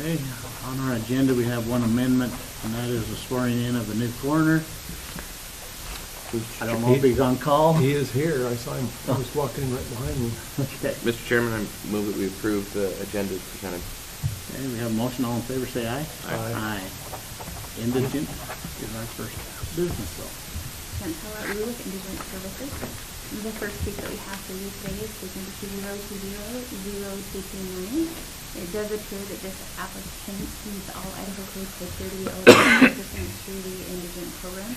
Okay, on our agenda, we have one amendment, and that is the swearing in of the new coroner. I don't know if he's on call. He is here. I saw him. He was walking right behind me. Okay. Mr. Chairman, I move that we approve the agenda as presented. Okay, we have a motion. All in favor, say aye. Aye. Indigent is our first business, though. We with Indigent Services. The first case that we have for you today is case number 202002229. It does appear that this applicant meets all Idaho code criteria eligible through the indigent program.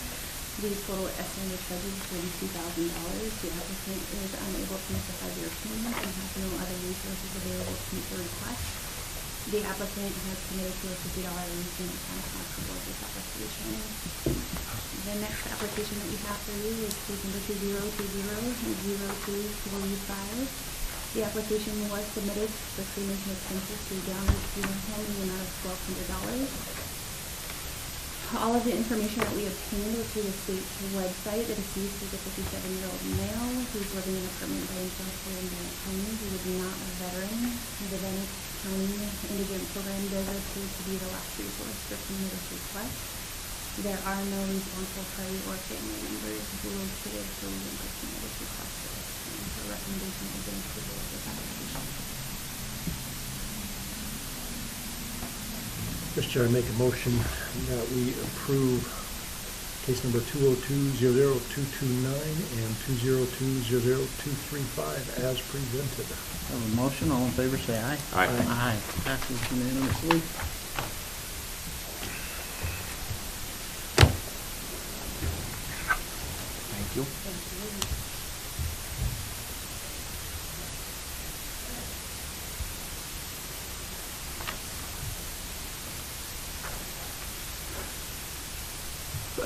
The total estimated charges is $32,000. The applicant is unable to make a 5-year payment and has no other resources available to meet the request. The applicant has committed to a $50 arrangement and cost towards this application. The next application that we have for you is case number 202002335. The application was submitted for cremation expenses through Downers Funeral Home in the amount of $1,200. All of the information that we obtained was through the state website. The deceased is a 57-year-old male who's living in a permanent by himself here in Bannock County. He was not a veteran. The Bannock County Indigent Program does appear to be the last resource for submitted requests. There are no responsible party or family members located for reimbursement of this request at this time. So the recommendation is in approval of this application. Mr. Chair, I make a motion that we approve case number 202-00229 and 202-00235 as presented. Have a motion. All in favor, say aye. Aye. Aye. Passes unanimously. Thank you.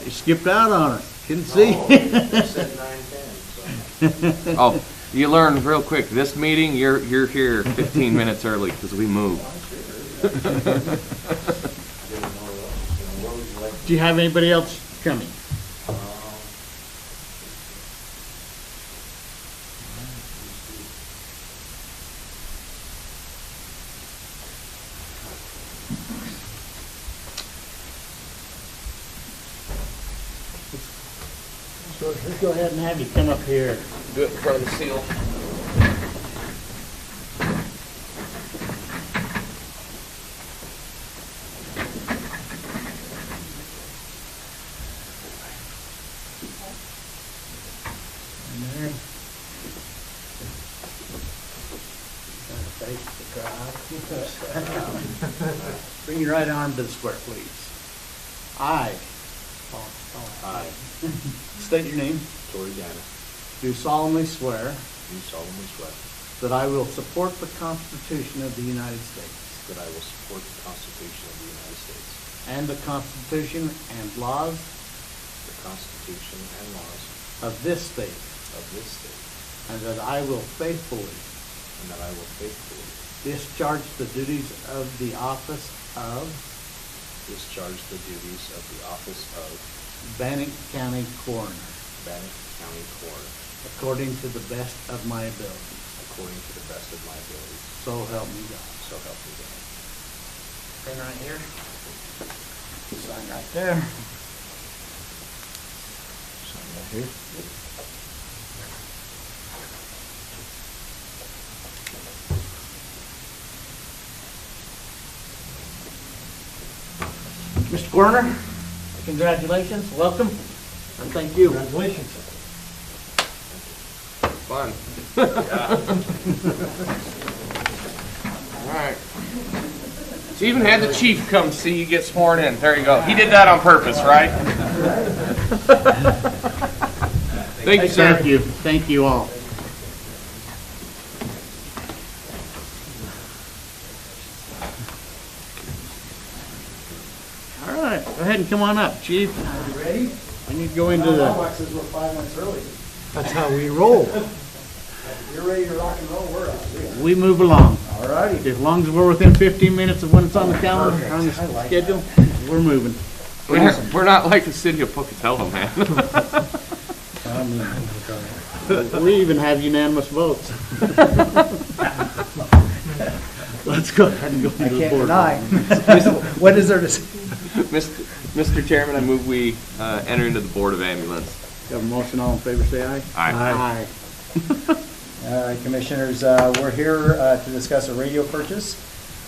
You skipped out on us. Couldn't see. Said 9:10, so. Oh, you learn real quick. This meeting, you're here 15 minutes early because we moved. Do you have anybody else coming? Let's go ahead and have you come up here. Do it in front of the seal. And there. Face the crowd. Bring your right arm to the square, please. I. I, State your name. Tori Bannock, Do solemnly swear do solemnly swear that I will support the Constitution of the United States that I will support the Constitution of the United States, and the Constitution and laws the Constitution and laws of this state, of this state, and that I will faithfully and that I will faithfully discharge the duties of the office of discharge the duties of the office of Bannock County Coroner, Bannock County Coroner, according to the best of my ability. according to the best of my ability. So help me God. So help me God. Pen right here. Sign right there. Sign right here. Mr. Coroner, congratulations, welcome, and thank you. Congratulations. Fun. All right. So you even had the chief come see you get sworn in. There you go. He did that on purpose, right? Thank you, sir. Thank you. Thank you all. All right, go ahead and come on up, Chief. You ready? I need to go into the, Bannock says we're 5 minutes early. That's how we roll. If you're ready to rock and roll, we're out. we move along. All righty. As long as we're within 15 minutes of when it's on the calendar, on the schedule, we're moving. We're not like the city of Pocatello, man. We even have unanimous votes. Let's go ahead and go to I the can't board. deny. What is there to say? Mr. Chairman, I move we enter into the Board of Ambulance. Got a motion, all in favor, say aye. Aye. All right, Commissioners, we're here to discuss a radio purchase.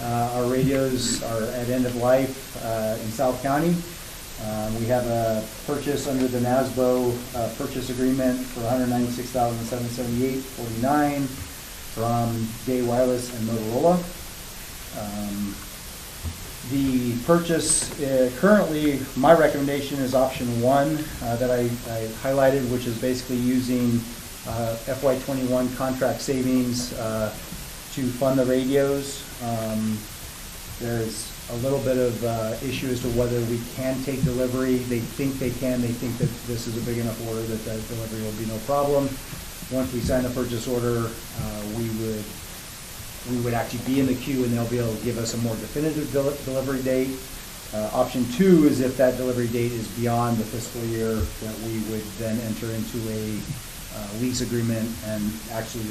Our radios are at end of life in South County. We have a purchase under the NASBO purchase agreement for $196,778.49 from Day Wireless and Motorola. The purchase, currently, my recommendation is option one that I highlighted, which is basically using FY21 contract savings to fund the radios. There's a little bit of issue as to whether we can take delivery. They think they can. They think that this is a big enough order that the delivery will be no problem. Once we sign the purchase order, we would actually be in the queue, and they'll be able to give us a more definitive delivery date. Option two is if that delivery date is beyond the fiscal year, that we would then enter into a lease agreement, and actually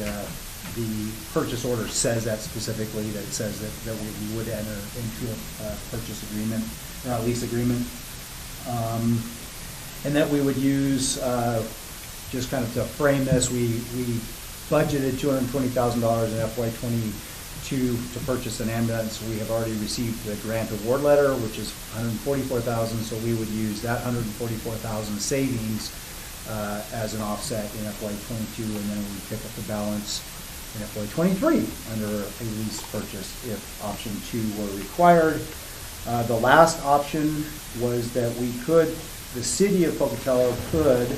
the purchase order says that specifically, that it says that we would enter into a purchase agreement, or a lease agreement. And that we would use, just kind of to frame this, we budgeted $220,000 in FY22 to purchase an ambulance. We have already received the grant award letter, which is $144,000, so we would use that $144,000 savings as an offset in FY22, and then we pick up the balance in FY23 under a lease purchase if option two were required. The last option was that the city of Pocatello could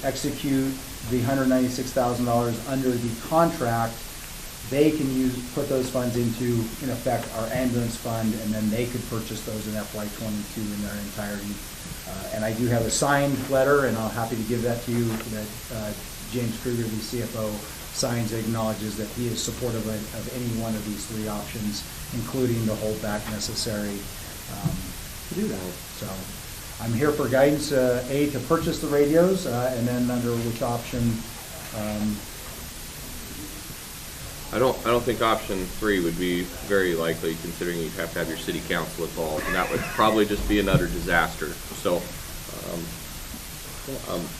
execute the $196,000 under the contract. They can put those funds into, in effect, our ambulance fund, and then they could purchase those in FY22 in their entirety. And I do have a signed letter, and I'm happy to give that to you, that James Kruger, the CFO, signs, acknowledges that he is supportive of any one of these three options, including the holdback necessary to do that. So I'm here for guidance, A, to purchase the radios, and then under which option. I don't think option three would be very likely, considering you'd have to have your city council involved, and that would probably just be another disaster. So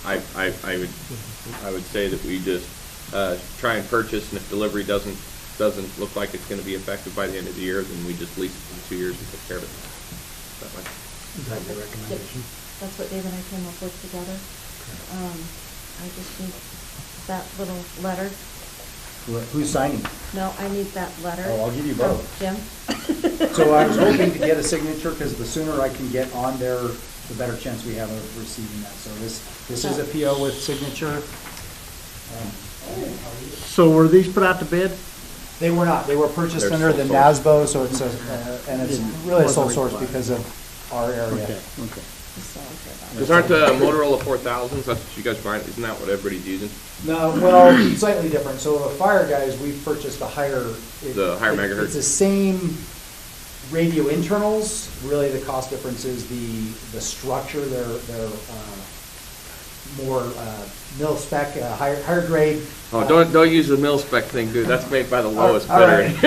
I would say that we just try and purchase, and if delivery doesn't look like it's going to be effective by the end of the year, then we just lease it for 2 years and take care of it. That way. Is that your recommendation? That's what Dave and I came up with together. I just need that little letter. Who's signing? No, I need that letter. Oh, I'll give you both. Jim? So I was hoping to get a signature, because the sooner I can get on there, the better chance we have of receiving that. So this is a PO with signature. So were these put out to bid? They were not. They were purchased They're under the sole NASBO, so it's and it's really a sole Wasn't source required. because of our area. Okay. Just so I hear about it. Because aren't the Motorola 4000s, that's what you guys find, isn't that what everybody's using? No, well, slightly different. So the fire guys, we've purchased The higher megahertz. It's the same radio internals. Really, the cost difference is the structure. They're more mil spec, higher grade. Oh, don't use the mil spec thing, dude. That's made by the lowest all bidder. right.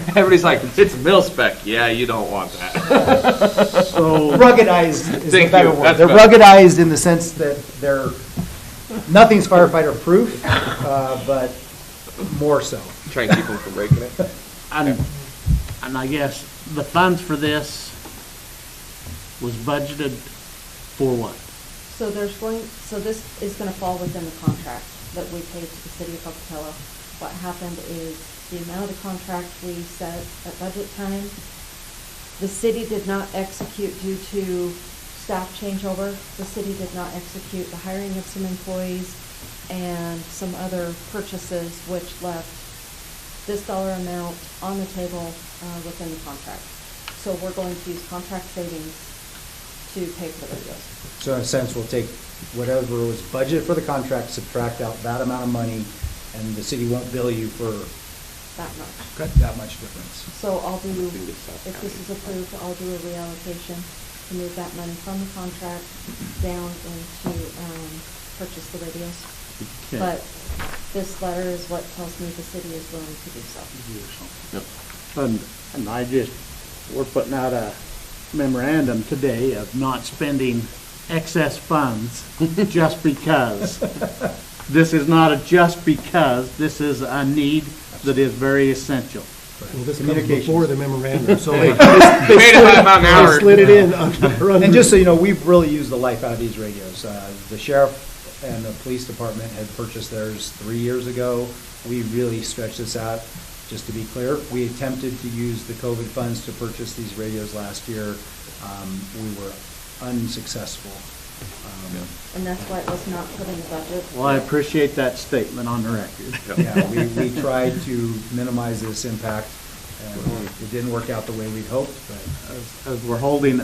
Everybody's like, it's mil spec. Yeah, you don't want that. So, Ruggedized is the Thank better you. word. That's They're better. ruggedized in the sense that nothing's firefighter proof, but more so. Try and keep them from breaking it. and I guess the funds for this was budgeted for what? So this is gonna fall within the contract that we paid to the city of Pocatello. What happened is the amount of the contract we set at budget time, the city did not execute due to staff changeover. The city did not execute the hiring of some employees and some other purchases, which left this dollar amount on the table within the contract. So we're going to use contract savings to pay for the radios. So in a sense, we'll take whatever was budgeted for the contract, subtract out that amount of money, and the city won't bill you for That much. that much difference. So I'll do, if this is approved, I'll do a reallocation to move that money from the contract down into purchase the radios. Okay. But this letter is what tells me the city is willing to do so. Yep. And we're putting out a memorandum today of not spending excess funds just because. This is not a just because, this is a need that is very essential. Well, this comes Communications. before the memorandum, so they Made it about an hour. slid it in under. And just so you know, we've really used the life out of these radios. The sheriff and the police department had purchased theirs 3 years ago. We really stretched this out. Just to be clear, we attempted to use the COVID funds to purchase these radios last year. We were unsuccessful. And that's why it was not put in the budget. Well, I appreciate that statement on the record. Yeah, we tried to minimize this impact, and it didn't work out the way we'd hoped, but As we're holding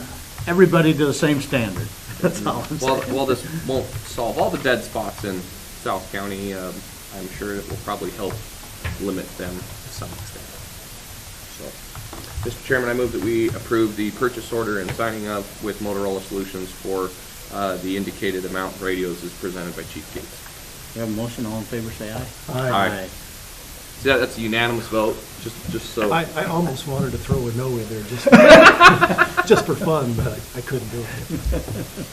everybody to the same standard. That's all I'm saying. While this won't solve all the dead spots in South County, I'm sure it will probably help limit them to some extent. So, Mr. Chairman, I move that we approve the purchase order and signing up with Motorola Solutions for the indicated amount of radios as presented by Chief Gates. We have a motion, all in favor, say aye. Aye. See, that's a unanimous vote, just so. I almost wanted to throw a no in there just, just for fun, but I couldn't do it.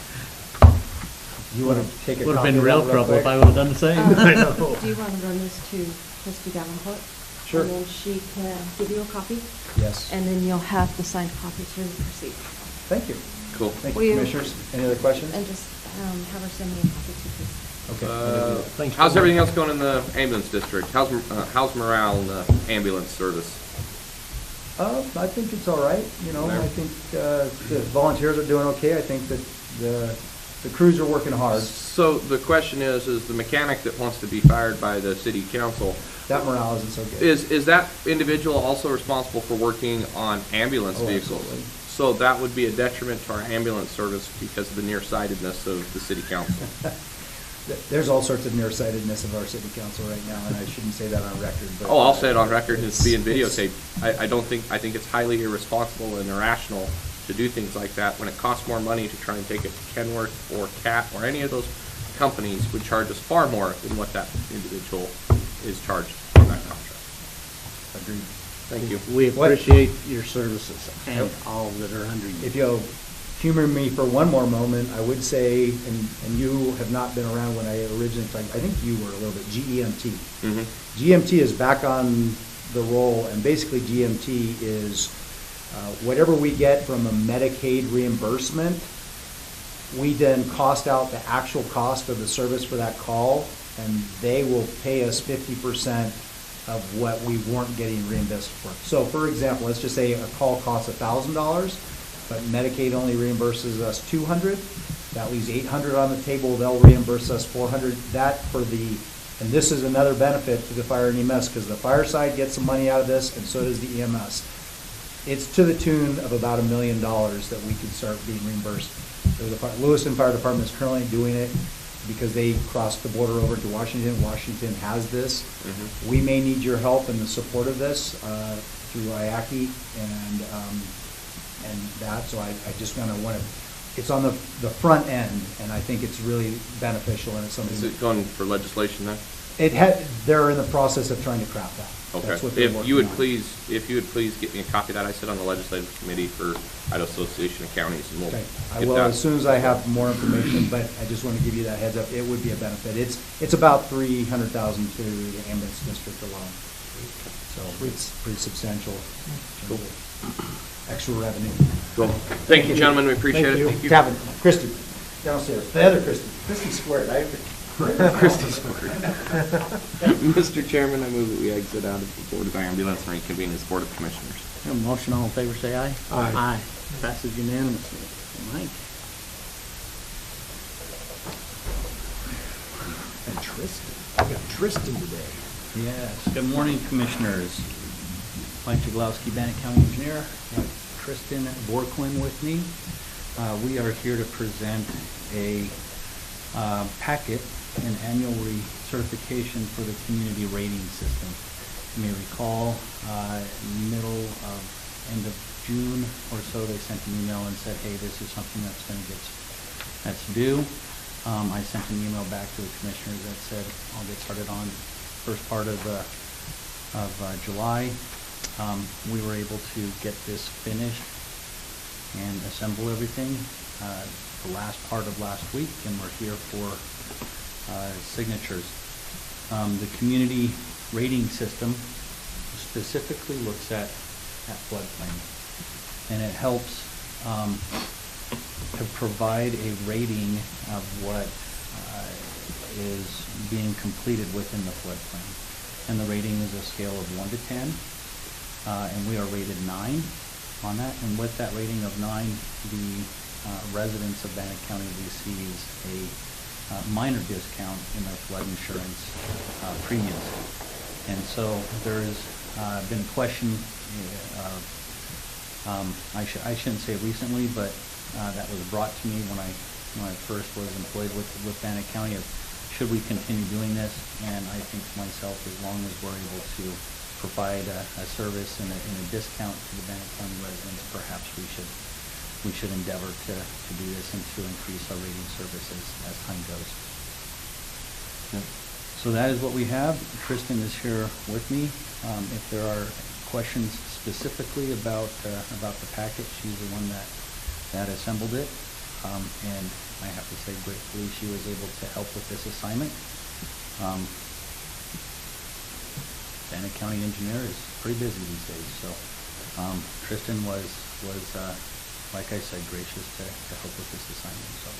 you want to take a Would have copy been of real that trouble quick? if I would have done the same. I know. Do you want to run this to Christy Davenport? Sure. And then she can give you a copy, Yes. and then you'll have the signed copy to proceed. Thank you. Cool. Thank Will you, you- Commissioners. Any other questions? And just have her send me a copy too, please. Okay. Thank you. How's everything else going in the ambulance district? How's morale in the ambulance service? I think it's all right, you know, I think the volunteers are doing okay. I think that the crews are working hard. So the question is the mechanic that wants to be fired by the city council, That morale isn't so good. is that individual also responsible for working on ambulance Oh, vehicles? absolutely. So that would be a detriment to our ambulance service because of the nearsightedness of the city council. There's all sorts of nearsightedness of our city council right now, and I shouldn't say that on record, but. Oh, I'll say it on record, it's being it's- videotaped. I think it's highly irresponsible and irrational to do things like that when it costs more money to try and take it to Kenworth or CAT or any of those companies would charge us far more than what that individual is charged for that contract. Agreed. Thank you. We What- appreciate your services and Yep. all that are under you. If you'll humor me for one more moment, I would say, and you have not been around when I originally, I think you were a little bit, GEMT. Mm-hmm. GMT is back on the roll, and basically GMT is whatever we get from a Medicaid reimbursement, we then cost out the actual cost of the service for that call, and they will pay us 50% of what we weren't getting reimbursed for. So for example, let's just say a call costs $1,000, but Medicaid only reimburses us $200. That leaves $800 on the table. They'll reimburse us $400. That for the, and this is another benefit to the fire and EMS, because the fire side gets some money out of this, and so does the EMS. It's to the tune of about $1 million that we could start being reimbursed. Lewiston Fire Department is currently doing it because they crossed the border over to Washington. Washington has this. Mm-hmm. We may need your help in the support of this through IACI and that. So I just kind of want to, it's on the front end, and I think it's really beneficial, and it's something. Is it going for legislation then? They're in the process of trying to craft that. Okay. That's what they're If you would working on. please get me a copy of that. I sit on the legislative committee for Idaho Association of Counties, and we'll Okay, I get will that. as soon as I have more information, but I just want to give you that heads up. It would be a benefit. It's about $300,000 to the ambulance district alone. So it's pretty substantial. in terms of Extra revenue. Cool. Thank you, gentlemen. We appreciate Thank it. you. Thank you. Kevin, Christie, downstairs. The other Christie. Christie squared. Christie's Mr. Chairman, I move that we exit out of the Board of Ambulance and reconvene as Board of Commissioners. Have a motion, all in favor, say aye. Aye. Aye. Passes unanimously. Mike? And Tristan, I got Tristan today. Yes, good morning, Commissioners. Mike Jaglowski, Bannock County Engineer. I have Tristan Borquin with me. We are here to present a packet, an annual recertification for the community rating system. You may recall, end of June or so, they sent an email and said, hey, this is something that's due. I sent an email back to the commissioners that said, I'll get started on first part of July. We were able to get this finished and assemble everything the last part of last week, and we're here for signatures. The community rating system specifically looks at floodplain, and it helps to provide a rating of what is being completed within the floodplain. And the rating is a scale of 1 to 10, and we are rated 9 on that. And with that rating of 9, the residents of Bannock County receives a minor discount in their flood insurance premiums. And so there's been a question of, I shouldn't say recently, but that was brought to me when I first was employed with Bannock County, of should we continue doing this? And I think to myself, as long as we're able to provide a service and a discount to the Bannock County residents, perhaps we should endeavor to do this and to increase our rating services as time goes. So that is what we have. Kristen is here with me. If there are questions specifically about the packet, she's the one that assembled it. And I have to say, gratefully, she was able to help with this assignment. Bannock County engineer is pretty busy these days, so Kristen was like I said, gracious to help with this assignment. So,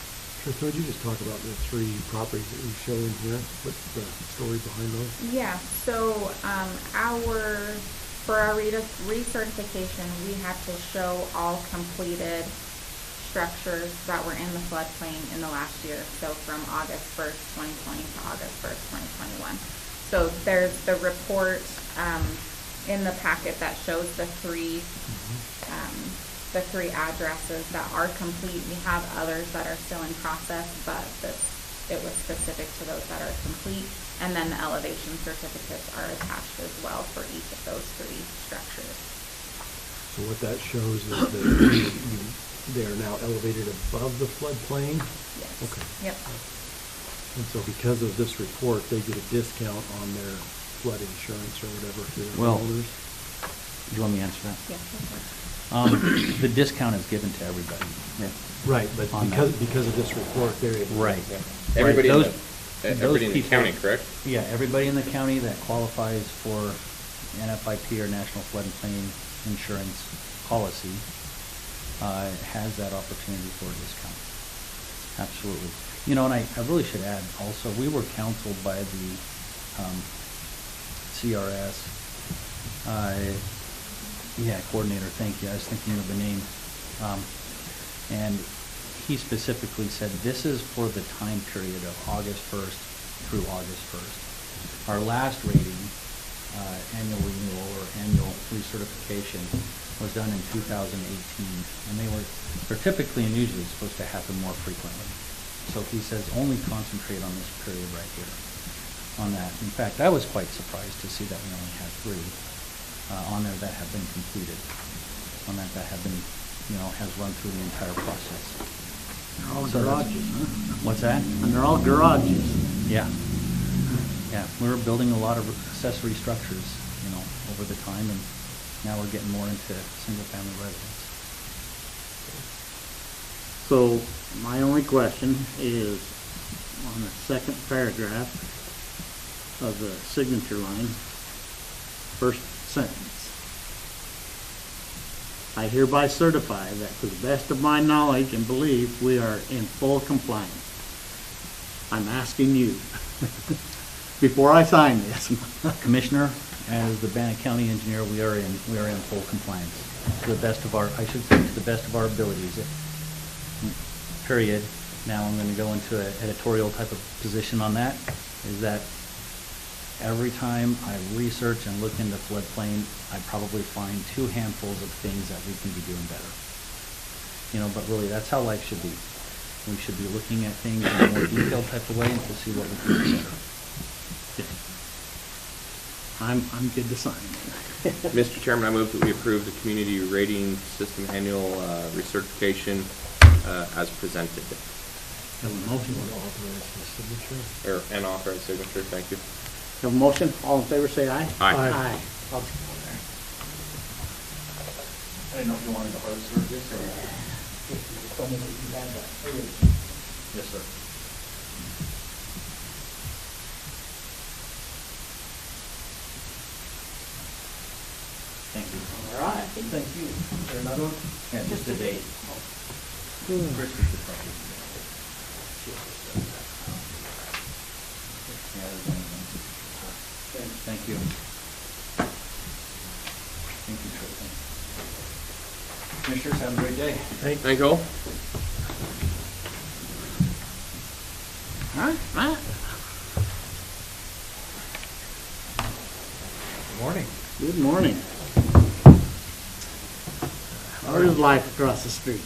Tristan, would you just talk about the 3 properties that you show in here? What's the story behind those? Yeah, so for our recertification, we have to show all completed structures that were in the floodplain in the last year. So from August 1st, 2020 to August 1st, 2021. So there's the report in the packet that shows the 3 addresses that are complete. We have others that are still in process, but it was specific to those that are complete. And then the elevation certificates are attached as well for each of those 3 structures. So what that shows is that they are now elevated above the floodplain? Yes. Okay. Yep. And so because of this report, they get a discount on their flood insurance or whatever for their Well, homeowners? do you want me to answer that? Yes, that's right. The discount is given to everybody. Right, but On because of this report, they're able to. Right. Everybody Right. everybody in the county, correct? Yeah, everybody in the county that qualifies for NFIP or National Flood and Plain Insurance policy has that opportunity for a discount. Absolutely. You know, and I really should add also, we were counseled by the CRS coordinator, thank you. I was thinking of the name. And he specifically said this is for the time period of August 1st through August 1st. Our last rating, annual renewal or annual recertification, was done in 2018, and they're typically and usually supposed to happen more frequently. So he says only concentrate on this period right here, on that. In fact, I was quite surprised to see that we only had 3 on there that have been completed, on that have been, has run through the entire process. They're all garages, huh? What's that? And they're all garages. Yeah. Yeah, we were building a lot of accessory structures, over the time, and now we're getting more into single-family residence. So my only question is on the second paragraph of the signature line, first sentence. I hereby certify that to the best of my knowledge and belief, we are in full compliance. I'm asking you, before I sign this. Commissioner, as the Bannock County engineer, we are in full compliance to the best of our, abilities. Period. Now I'm going to go into an editorial type of position on that, is that every time I research and look into floodplain, I probably find 2 handfuls of things that we can be doing better. But really, that's how life should be. We should be looking at things in a more detailed type of way and to see what we can do better. I'm good to sign. Mr. Chairman, I move that we approve the community rating system annual recertification as presented. Have a motion. You want to authorize the signature? And authorize signature, thank you. Have a motion? All in favor, say aye. Aye. Aye. I'll just go there. I didn't know if you wanted to serve this or if you just told me that you had that. Yes, sir. Thank you. All right. Thank you. Is there another one? Yeah, just a date. Christie should probably do that. Yeah, there's one of them. Thank you. Thank you, Tristan. Commissioners, have a great day. Thank you all. All right, Matt. Good morning. Good morning. How is life across the street?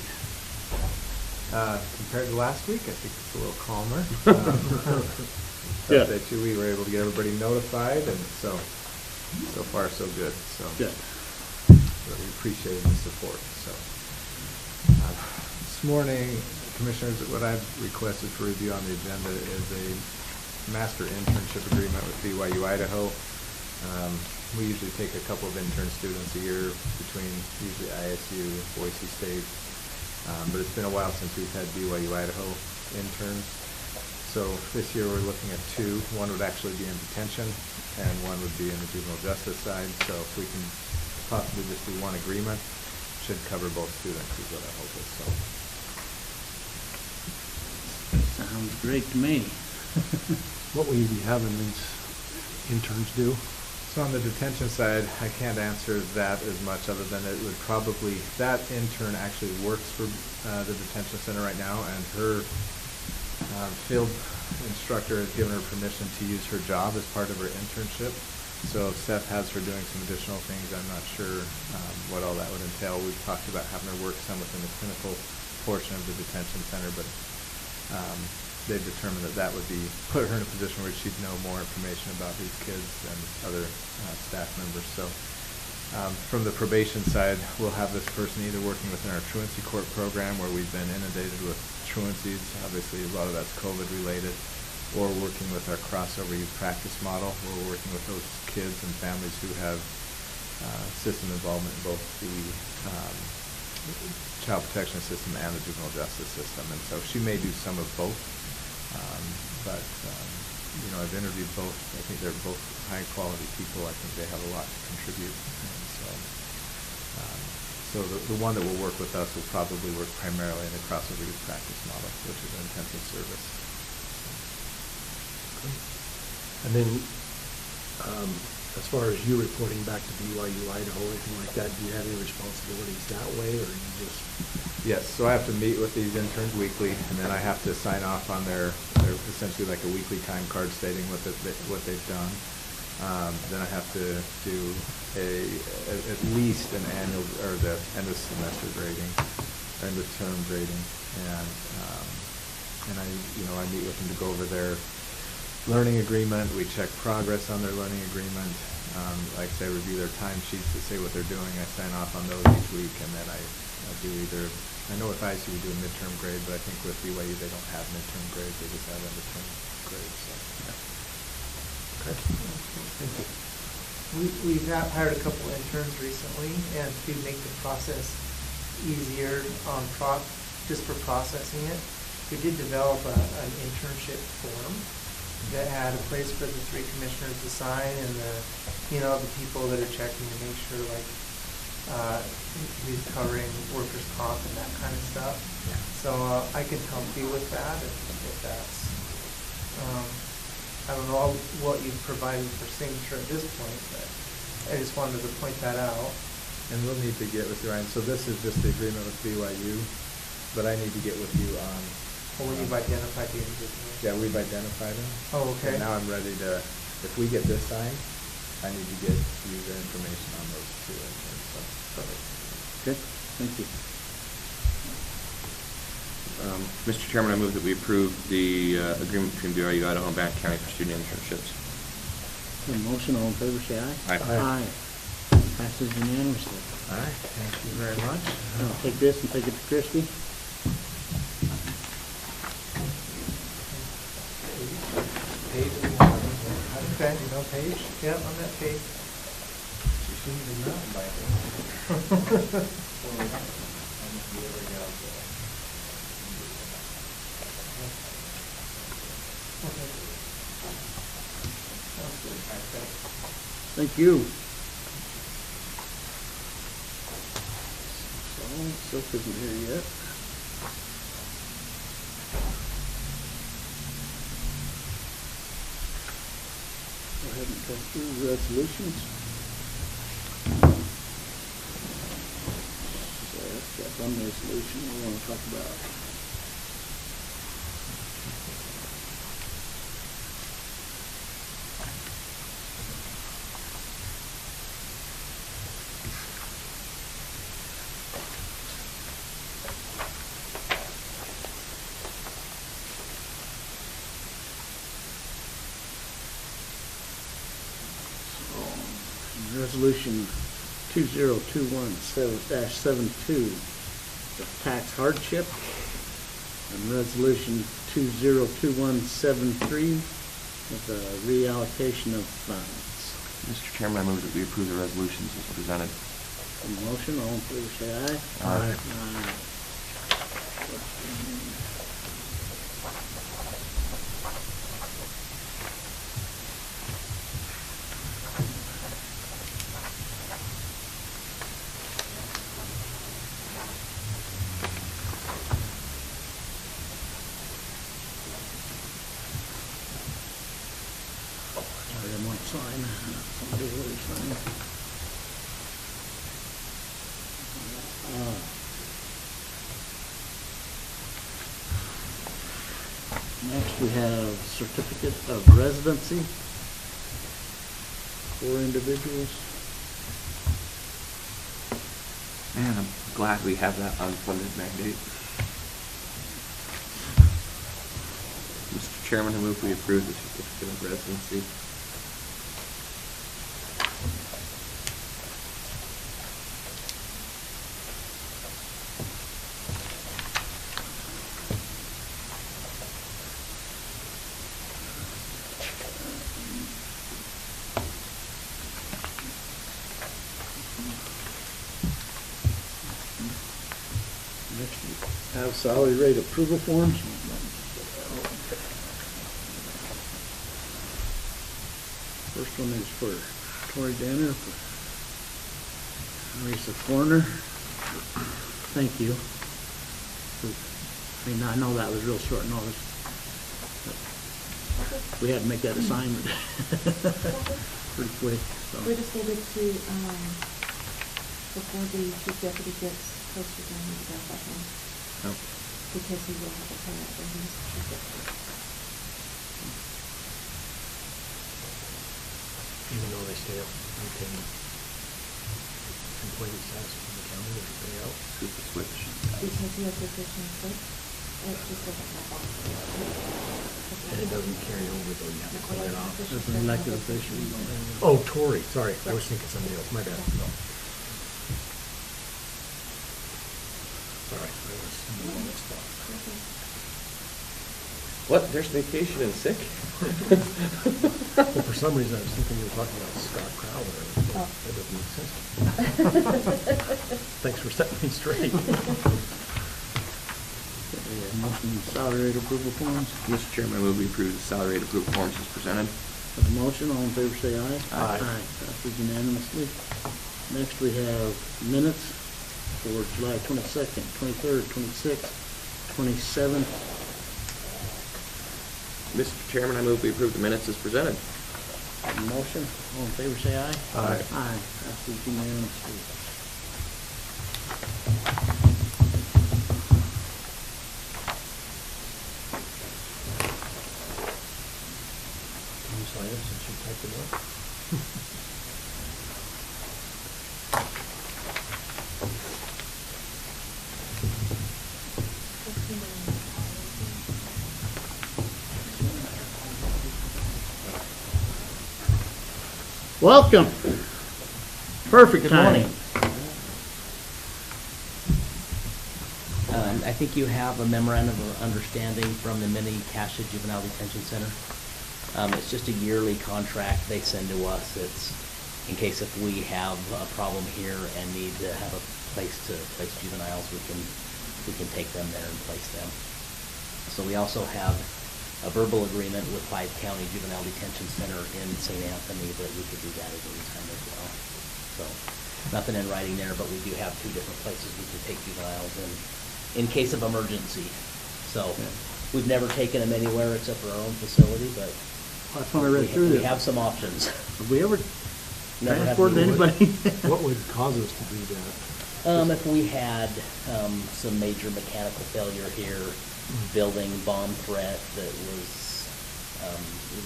Compared to last week, I think it's a little calmer. Good. That too, we were able to get everybody notified, and so far so good. So Good. really appreciating the support. So this morning, Commissioners, what I've requested for review on the agenda is a master internship agreement with BYU Idaho. We usually take a couple of intern students a year between usually ISU, Boise State, but it's been a while since we've had BYU Idaho interns. So this year we're looking at two. One would actually be in detention and one would be in the juvenile justice side. So if we can possibly just do one agreement, should cover both students is what I hope is. So. Sounds great to me. What will you be having these interns do? So on the detention side, I can't answer that as much other than it would probably, that intern actually works for the detention center right now, and her field instructor has given her permission to use her job as part of her internship. So Seth has her doing some additional things. I'm not sure what all that would entail. We've talked about having her work some within the clinical portion of the detention center, but they've determined that would be put her in a position where she'd know more information about these kids than other staff members. So from the probation side, we'll have this person either working within our truancy court program where we've been inundated with truancies, obviously a lot of that's COVID related, or working with our crossover youth practice model where we're working with those kids and families who have system involvement in both the child protection system and the juvenile justice system. And so she may do some of both. But you know, I've interviewed both. I think they're both high quality people. I think they have a lot to contribute. And so the one that will work with us will probably work primarily in the crossover youth practice model, which is an intensive service. And then, as far as you reporting back to BYU Idaho, anything like that, do you have any responsibilities that way, or you just? Yes, so I have to meet with these interns weekly, and then I have to sign off on their essentially like a weekly time card stating what they've done. Then I have to do at least an annual or the end of semester grading, end of term grading, and I meet with them to go over their learning agreement. We check progress on their learning agreement. Like I say, review their timesheets to say what they're doing. I sign off on those each week, and then I do either. I know with ISU we do a midterm grade, but I think with BYU they don't have midterm grades; they just have end of term grades. So. Okay. Thank you. We've hired a couple interns recently, and to make the process easier on just for processing it, we did develop an internship form that had a place for the three commissioners to sign, and the people that are checking to make sure he's covering workers' comp and that kind of stuff. Yeah. So I can help you with that if that's. I don't know what you've provided for signature at this point, but I just wanted to point that out. And we'll need to get with you, Ryan. So this is just the agreement with BYU, but I need to get with you on. Well, you've identified the individuals. Yeah, we've identified them. Oh, okay. And now I'm ready to, if we get this signed, I need to get you the information on those two. So. Perfect. Good, thank you. Mr. Chairman, I move that we approve the agreement between BYU Idaho and Bannock County for student internships. The motion, all in favor, say aye. Aye. Passes unanimously. All right, thank you very much. I'll take this and take it to Christie. Page 11. Okay. email page. Yeah, on that page. You shouldn't be mountain biking. Okay. Sounds good. Thank you. So, Silk isn't here yet. Go ahead and go through the resolutions. So that's got one resolution we want to talk about. Resolution 2021-72, the tax hardship, and Resolution 2021-73, with the reallocation of funds. Mr. Chairman, I move that we approve the resolutions as presented. A motion, all in favor say aye. Aye. Aye. Sorry, I want to sign. Somebody really sign. Next, we have certificate of residency for individuals. Man, I'm glad we have that unfunded mandate. Mr. Chairman, I move we approve the certificate of residency. Next, we have salary rate approval forms. First one is for Tori Danner, for Marisa Corner. Thank you. I mean, I know that was real short notice. But we had to make that assignment pretty quick, so. We just needed to, before the chief deputy gets posted, I need to verify him, Oh. because he will have a permit when he's chief deputy. Even though they stay up, maintain employment status from the county and everything else. Who's the switch? Because he has position six, it just doesn't have on. And it doesn't carry over though, you have to clean it off. As an elected official. Oh, Tory, sorry, I was thinking somebody else, my bad. Sorry, I was in the wrong spot. What, there's vacation and sick? Well, for some reason, I was thinking you were talking about Scott Crowder. Oh. That doesn't make sense. Thanks for setting me straight. Motion salary rate approval forms. Mr. Chairman, I move we approve the salary rate approval forms as presented. Have a motion, all in favor say aye. Aye. Passes unanimously. Next, we have minutes for July 22nd, 23rd, 26th, 27th. Mr. Chairman, I move we approve the minutes as presented. Have a motion, all in favor say aye. Aye. Aye, passes unanimously. Can you sign it since you typed it up? Welcome. Perfect Good timing. morning. I think you have a memorandum of understanding from the mini Cassia Juvenile Detention Center. It's just a yearly contract they send to us. It's in case if we have a problem here and need to have a place to place juveniles, we can take them there and place them. So we also have a verbal agreement with Hyde County Juvenile Detention Center in St. Anthony that we could do that at any time as well. So nothing in writing there, but we do have 2 different places we can take juveniles in case of emergency. So we've never taken them anywhere except for our own facility, but That's when I read through we this. have some options. Have we ever Never had transported to- anybody? What would cause us to do that? If we had some major mechanical failure here, building bomb threat that was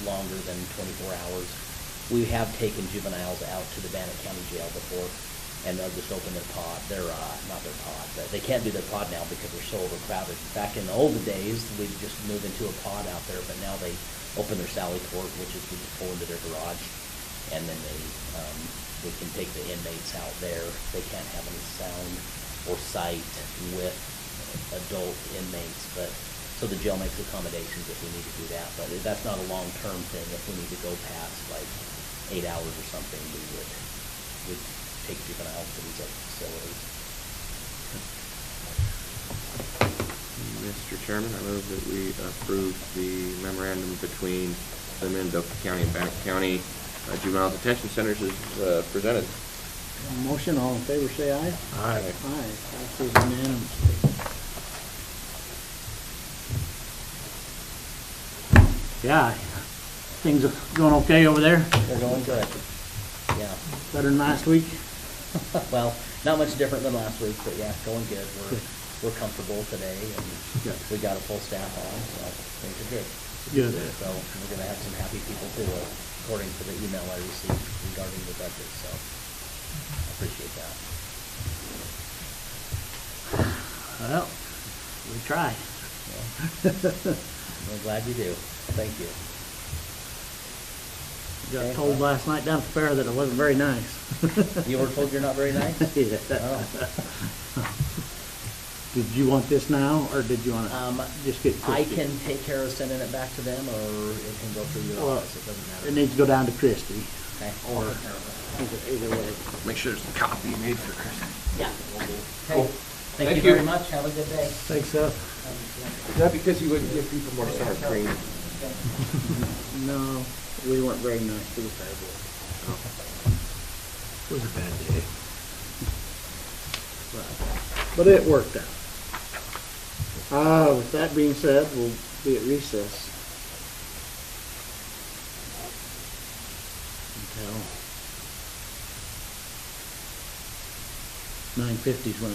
longer than 24 hours, we have taken juveniles out to the Bannock County Jail before, and they'll just open their pod. Not their pod, but they can't do their pod now because they're so overcrowded. Back in the old days, we'd just move into a pod out there, but now they open their sally port, which is we just pull into their garage, and then we can take the inmates out there. They can't have any sound or sight with adult inmates, but so the jail makes accommodations if we need to do that. But that's not a long-term thing. If we need to go past like 8 hours or something, we'd take juveniles to these other facilities. Mr. Chairman, I move that we approve the memorandum between the Mendocino County and Bannock County Juvenile Detention Centers as presented. Motion, all in favor, say aye. Aye. Aye, passes unanimously. Yeah, things are going okay over there? They're going good. Yeah. Better than last week? Well, not much different than last week, but yeah, going good. We're comfortable today, and Good. we got a full staff on, so things are good. Good. So we're gonna have some happy people too, according to the email I received regarding the budget, so I appreciate that. Well, we try. I'm glad you do. Thank you. Got told last night down at the fair that it wasn't very nice. You were told you're not very nice? Yeah. Oh. Did you want this now, or did you want to just get I Christie? can take care of sending it back to them, or it can go through your Well, office, it doesn't matter. it needs to go down to Christie, Okay. or either way. Make sure there's a copy made for Chris. Yeah, we'll do. Cool. Thank Thank you you. very much, have a good day. Thanks, Seth. Is that because you wouldn't give people more sour cream? No, we weren't very nice to the fair board. It was a bad day. But it worked out. With that being said, we'll be at recess until 9:50 is when